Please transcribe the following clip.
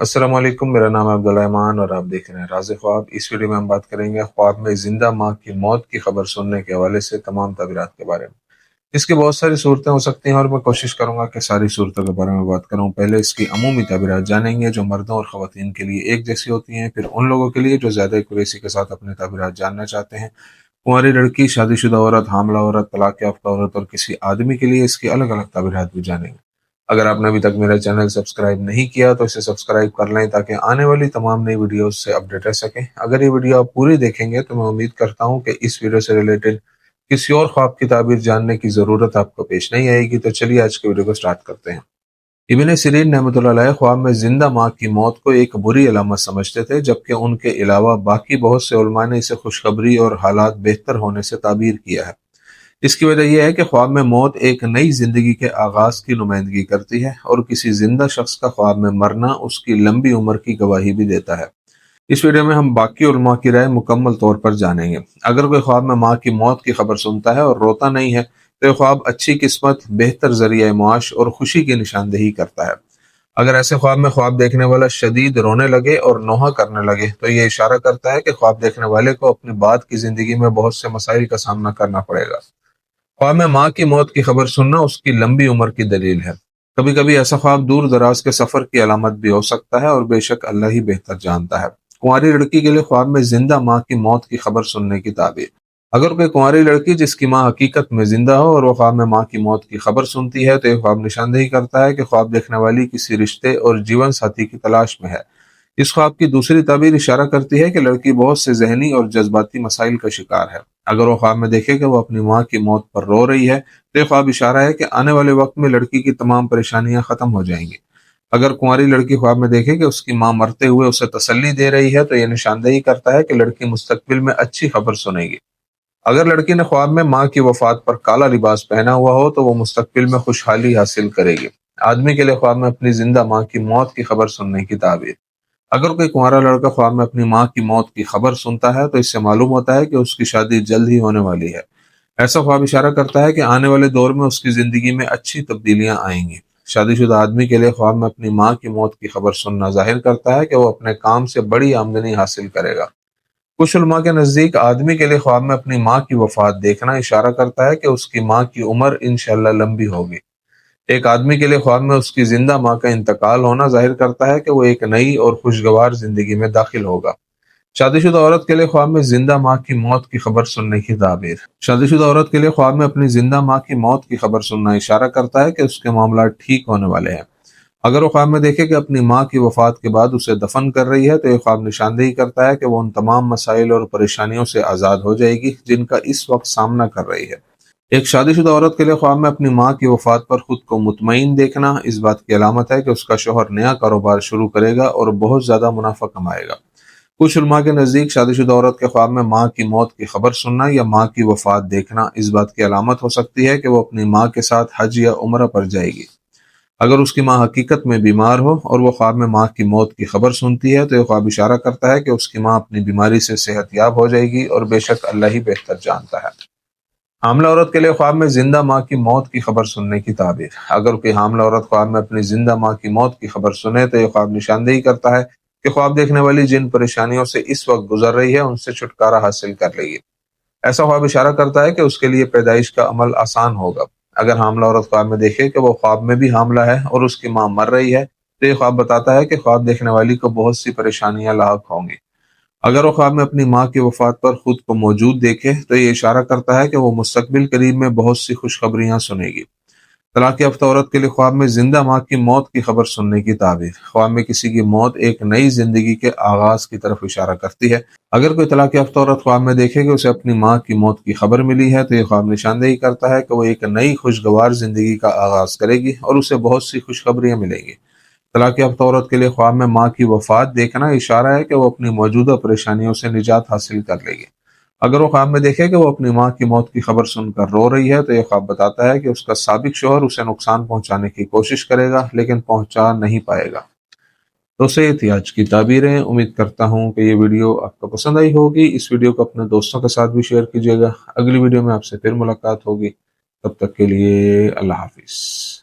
अस्सलाम वालेकुम। मेरा नाम है अब्दुल रहमान और आप देख रहे हैं राज़ ख्वाब। इस वीडियो में हम बात करेंगे ख्वाब में जिंदा माँ की मौत की खबर सुनने के हवाले से तमाम तबीरात के बारे में। इसकी बहुत सारी सूरतें हो सकती हैं और मैं कोशिश करूंगा कि सारी सूरतों के बारे में बात करूं। पहले इसकी अमूमी तबीरात जानेंगे जो मर्दों और ख़वातीन के लिए एक जैसी होती हैं, फिर उन लोगों के लिए जो ज़्यादा एक्यूरेसी के साथ अपने तबीरात जानना चाहते हैं। कुंवारी लड़की, शादीशुदा औरत, हामला औरत, तलाक याफ्ता औरत और किसी आदमी के लिए इसकी अलग अलग तबीरात भी जानेंगे। अगर आपने अभी तक मेरा चैनल सब्सक्राइब नहीं किया तो इसे सब्सक्राइब कर लें ताकि आने वाली तमाम नई वीडियोस से अपडेट रह सकें। अगर ये वीडियो आप पूरी देखेंगे तो मैं उम्मीद करता हूँ कि इस वीडियो से रिलेटेड किसी और ख्वाब की ताबीर जानने की ज़रूरत आपको पेश नहीं आएगी। तो चलिए आज के वीडियो को स्टार्ट करते हैं। इब्न सिरीन रहमतुल्लाह अलैह ख्वाब में जिंदा माँ की मौत को एक बुरी अलामत समझते थे, जबकि उनके अलावा बाकी बहुत से उलमा ने इसे खुशखबरी और हालात बेहतर होने से ताबीर किया है। इसकी वजह यह है कि ख्वाब में मौत एक नई जिंदगी के आगाज की नुमाइंदगी करती है और किसी जिंदा शख्स का ख्वाब में मरना उसकी लंबी उम्र की गवाही भी देता है। इस वीडियो में हम बाकी उलमा की राय मुकम्मल तौर पर जानेंगे। अगर कोई ख्वाब में माँ की मौत की खबर सुनता है और रोता नहीं है तो यह ख्वाब अच्छी किस्मत, बेहतर जरिया माश और खुशी की निशानदेही करता है। अगर ऐसे ख्वाब में ख्वाब देखने वाला शदीद रोने लगे और नोहा करने लगे तो यह इशारा करता है कि ख्वाब देखने वाले को अपनी बाद की जिंदगी में बहुत से मसाइल का सामना करना पड़ेगा। ख्वाब में माँ की मौत की खबर सुनना उसकी लंबी उम्र की दलील है। कभी कभी ऐसा ख्वाब दूर दराज के सफर की अलामत भी हो सकता है और बेशक अल्लाह ही बेहतर जानता है। कुंवारी लड़की के लिए ख्वाब में जिंदा माँ की मौत की खबर सुनने की ताबीर। अगर कोई कुंवारी लड़की जिसकी माँ हकीकत में जिंदा हो और वो ख्वाब में माँ की मौत की खबर सुनती है तो यह ख्वाब निशानदेही करता है कि ख्वाब देखने वाली किसी रिश्ते और जीवन साथी की तलाश में है। इस ख्वाब की दूसरी ताबीर इशारा करती है कि लड़की बहुत से जहनी और जज्बाती मसाइल का शिकार है। अगर वो ख्वाब में देखे कि वो अपनी माँ की मौत पर रो रही है तो ये ख्वाब इशारा है कि आने वाले वक्त में लड़की की तमाम परेशानियां खत्म हो जाएंगी। अगर कुंवारी लड़की ख्वाब में देखे कि उसकी माँ मरते हुए उसे तसल्ली दे रही है तो यह निशानदेही करता है कि लड़की मुस्तकबिल में अच्छी खबर सुनेगी। अगर लड़की ने ख्वाब में माँ की वफात पर काला लिबास पहना हुआ हो तो वो मुस्तकबिल में खुशहाली हासिल करेगी। आदमी के लिए ख्वाब में अपनी जिंदा माँ की मौत की खबर सुनने की ताबीर। अगर कोई कुंवारा लड़का ख्वाब में अपनी माँ की मौत की खबर सुनता है तो इससे मालूम होता है कि उसकी शादी जल्द ही होने वाली है। ऐसा ख्वाब इशारा करता है कि आने वाले दौर में उसकी जिंदगी में अच्छी तब्दीलियां आएंगी। शादीशुदा आदमी के लिए ख्वाब में अपनी माँ की मौत की खबर सुनना जाहिर करता है कि वो अपने काम से बड़ी आमदनी हासिल करेगा। कुछ उलमा के नजदीक आदमी के लिए ख्वाब में अपनी माँ की वफात देखना इशारा करता है कि उसकी माँ की उम्र इंशाअल्लाह लंबी होगी। एक आदमी के लिए ख्वाब में उसकी जिंदा माँ का इंतकाल होना जाहिर करता है कि वो एक नई और खुशगवार जिंदगी में दाखिल होगा। शादीशुदा औरत के लिए ख्वाब में जिंदा माँ की मौत की खबर सुनने की ताबीर। शादीशुदा औरत के लिए ख्वाब में अपनी जिंदा माँ की मौत की खबर सुनना इशारा करता है कि उसके मामला ठीक होने वाले हैं। अगर वो ख्वाब में देखे कि अपनी माँ की वफात के बाद उसे दफन कर रही है तो यह ख्वाब निशानदेही करता है कि वो उन तमाम मसाइल और परेशानियों से आज़ाद हो जाएगी जिनका इस वक्त सामना कर रही है। एक शादीशुदा औरत के लिए ख्वाब में अपनी माँ की वफात पर खुद को मुतमईन देखना इस बात की अलामत है कि उसका शौहर नया कारोबार शुरू करेगा और बहुत ज्यादा मुनाफा कमाएगा। कुछ उलमा के नजदीक शादीशुदा औरत के ख्वाब में माँ की मौत की खबर सुनना या माँ की वफात देखना इस बात की अलामत हो सकती है कि वो अपनी माँ के साथ हज या उम्रा पर जाएगी। अगर उसकी माँ हकीकत में बीमार हो और वो ख्वाब में माँ की मौत की खबर सुनती है तो यह ख्वाब इशारा करता है कि उसकी माँ अपनी बीमारी से सेहतयाब हो जाएगी और बेशक अल्लाह ही बेहतर जानता है। हामला औरत के लिए ख्वाब में जिंदा माँ की मौत की खबर सुनने की ताबीर। अगर कोई हामला औरत ख्वाब में अपनी जिंदा माँ की मौत की खबर सुने तो यह ख्वाब निशानदेही करता है कि ख्वाब देखने वाली जिन परेशानियों से इस वक्त गुजर रही है उनसे छुटकारा हासिल कर लेगी। ऐसा ख्वाब इशारा करता है कि उसके लिए पैदाइश का अमल आसान होगा। अगर हामला औरत ख्वाब में देखे कि वो ख्वाब में भी हामला है और उसकी माँ मर रही है तो ये ख्वाब बताता है कि ख्वाब देखने वाली को बहुत सी परेशानियां लाहक होंगी। अगर वो ख्वाब में अपनी माँ की वफात पर खुद को मौजूद देखे तो ये इशारा करता है कि वो मुस्तकबिल करीब में बहुत सी खुशखबरियां सुनेगी। तलाक याफ्ता औरत के लिए ख्वाब में जिंदा माँ की मौत की खबर सुनने की ताबीर। ख्वाब में किसी की मौत एक नई जिंदगी के आगाज की तरफ इशारा करती है। अगर कोई तलाक याफ्ता औरत ख्वाब में देखे कि उसे अपनी माँ की मौत की खबर मिली है तो यह ख्वाब निशानदेही करता है कि वो एक नई खुशगवार जिंदगी का आगाज करेगी और उसे बहुत सी खुशखबरियां मिलेंगी। तलाक याफ्ता औरत के लिए ख्वाब में माँ की वफात देखना इशारा है कि वो अपनी मौजूदा परेशानियों से निजात हासिल कर लेगी। अगर वो ख्वाब में देखे कि वो अपनी माँ की मौत की खबर सुनकर रो रही है तो यह ख्वाब बताता है कि उसका साबिक शौहर उसे नुकसान पहुंचाने की कोशिश करेगा लेकिन पहुंचा नहीं पाएगा। तो से ये थी आज की ताबीरें। उम्मीद करता हूँ कि ये वीडियो आपको पसंद आई होगी। इस वीडियो को अपने दोस्तों के साथ भी शेयर कीजिएगा। अगली वीडियो में आपसे फिर मुलाकात होगी। तब तक के लिए अल्लाह हाफिज।